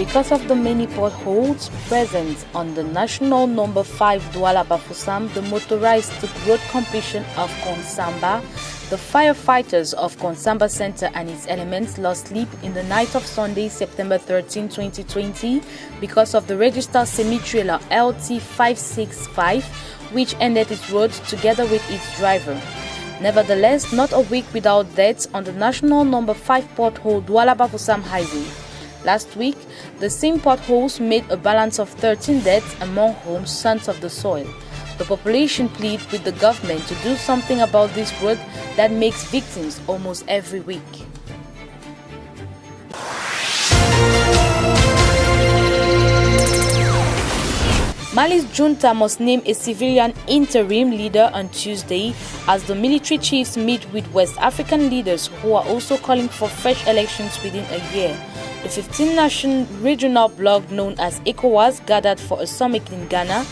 Because of the many potholes present on the national number 5 Douala Bafoussam, the motorized road completion of Konsamba, the firefighters of Konsamba Center and its elements lost sleep in the night of Sunday, September 13, 2020, because of the registered semi-trailer LT 565, which ended its road together with its driver. Nevertheless, not a week without deaths on the national number 5 pothole Douala Bafoussam highway. Last week, the same potholes made a balance of 13 deaths among homes sons of the soil. The population plead with the government to do something about this road that makes victims almost every week. Mali's junta must name a civilian interim leader on Tuesday as the military chiefs meet with West African leaders who are also calling for fresh elections within a year. The 15-nation regional bloc known as ECOWAS gathered for a summit in Ghana,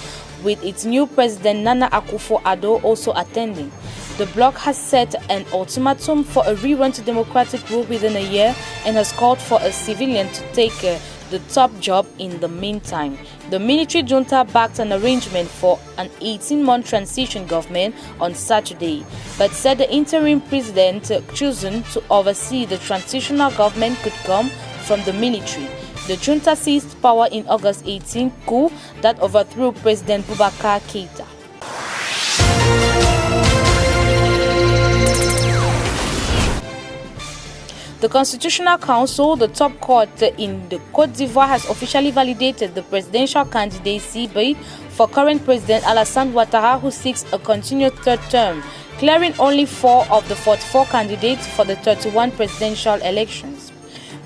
with its new president Nana Akufo-Addo also attending. The bloc has set an ultimatum for a rerun to democratic rule within a year and has called for a civilian to take the top job in the meantime. The military junta backed an arrangement for an 18-month transition government on Saturday, but said the interim president chosen to oversee the transitional government could come from the military. The junta seized power in August 18 coup that overthrew President Boubacar Keïta. The Constitutional Council, the top court in the Côte d'Ivoire, has officially validated the presidential candidacy bid for current President Alassane Ouattara, who seeks a continued third term, clearing only 4 of the 44 candidates for the 31 presidential elections.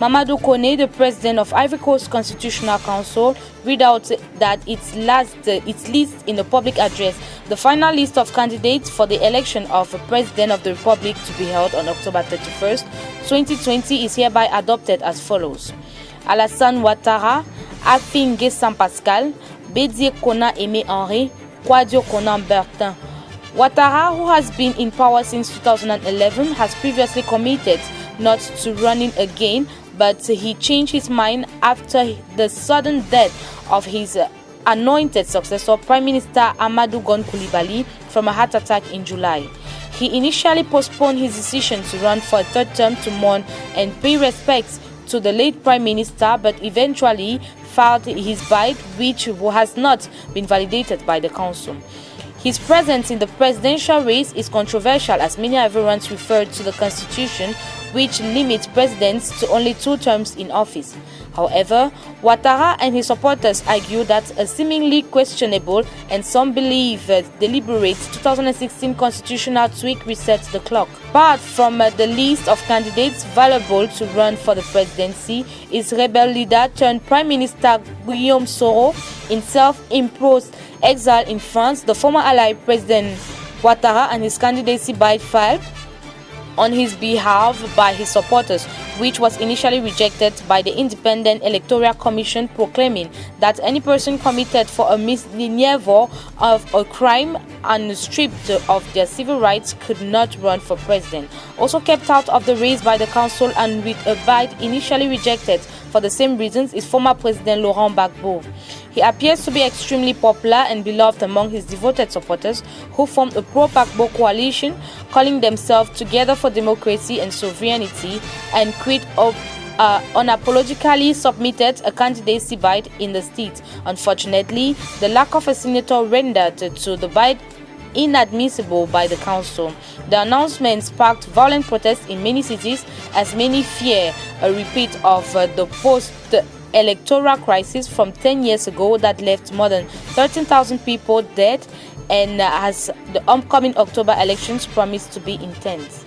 Mamadou Kone, the president of Ivory Coast Constitutional Council, read out that its list in a public address. The final list of candidates for the election of a president of the Republic to be held on October 31st, 2020 is hereby adopted as follows: Alassane Ouattara, Afin Guessan Pascal, Bédié Kona Aimé Henri, Kwadio Kona Bertin. Ouattara, who has been in power since 2011, has previously committed not to running again, but he changed his mind after the sudden death of his anointed successor, Prime Minister Amadou Gon Coulibaly, from a heart attack in July. He initially postponed his decision to run for a third term to mourn and pay respects to the late Prime Minister, but eventually filed his bid, which has not been validated by the Council. His presence in the presidential race is controversial, as many Ivorians refer to the constitution, which limits presidents to only 2 terms in office. However, Ouattara and his supporters argue that a seemingly questionable and some believe deliberate 2016 constitutional tweak resets the clock. Apart from the list of candidates valuable to run for the presidency is rebel leader turned Prime Minister Guillaume Soro, in self-imposed exile in France, the former ally President Ouattara, and his candidacy bid filed on his behalf by his supporters, which was initially rejected by the Independent Electoral Commission, proclaiming that any person committed for a misdemeanor of a crime and stripped of their civil rights could not run for president. Also kept out of the race by the council and with a bid initially rejected for the same reasons is former President Laurent Gbagbo. He appears to be extremely popular and beloved among his devoted supporters, who formed a pro-Gbagbo coalition, calling themselves Together for Democracy and Sovereignty, and unapologetically submitted a candidacy bid in the state. Unfortunately, the lack of a senator rendered to the bid inadmissible by the council. The announcement sparked violent protests in many cities, as many fear a repeat of the post-electoral crisis from 10 years ago that left more than 13,000 people dead, and as the upcoming October elections promise to be intense.